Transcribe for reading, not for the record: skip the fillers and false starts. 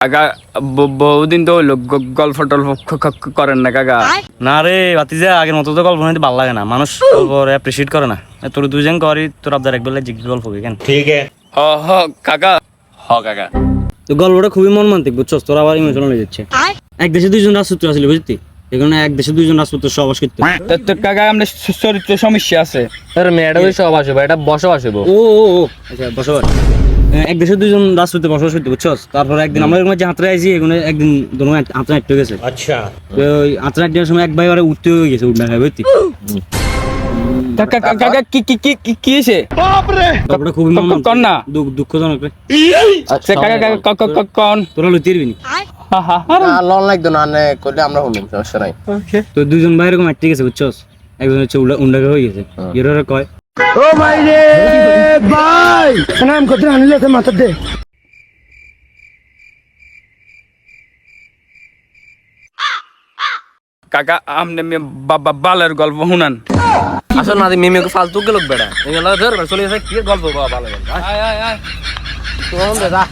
কাকা বহুদিন তো হইলো গল্প টল্প করেন না কাকা। না রে বাতিজা, আগের মতো তো গল্প নিতে ভালো লাগে না, মানুষ গল্প অ্যাপ্রিসিয়েট করে না। তোর দুজন করি, তোর আবদার এক বেলা জিজ্ঞেস গল্প কেন? ठीक है। হ হ কাকা, হ কাকা। তো গল্পটা খুবই মর্মান্তিক, বুঝছস? তোর আবার ইমোশনাল হয়ে যাচ্ছে। এক দেশে দুইজন রাজপুত্র আছিল, বুঝতি? এখানে এক দেশে দুইজন রাজপুত্র সহবাস করতে। তো কাকা আমরা চরিত্র সমস্যা আছে। মেয়েটা ওই সহবাস হইব, এটা বসবাস হইব। ও ও ও আচ্ছা, বসবাস। এক দেশে দুইজন রাজপুত্র বসবাস করতে, বুঝছস? তারপর একদিন আমরা এরকম যে হাতরে আইছি, এখানে একদিন দোনো হাতরে হাঁটতে গেছে। अच्छा। তো ওই হাতরে হাঁটার সময় এক ভাই ওরা উঠতে হয়ে গেছে, উঠনা খাই, বুঝতি? কাকা কাকা কি কি কি কি হইছে? গল্পটা খুবই মর্মান্তিক, কর না। দুঃখজনক রে। আচ্ছা কাকা কোন? তোরা লইতে পারবি না। লন লাগতো না, নে কইলে আমরা শুনুম, সমস্যা নাই। তো দুইজন ভাই এরকম হাঁটতে গেছে, বুঝছস? একজন হচ্ছে উন্ডাকে হয়ে গেছে, এরা কয় ও ভাই রে ভাই, নাম কত আনিলে তো মাথা দে। কাকা আমনে বালের গল্প শুনান। আসল না মেমেকে ফালতু গেল বেড়া, এগুলো ধর চলে যায়, কি গল্প ভালো গল্প। আয় আয় আয়। তোর যা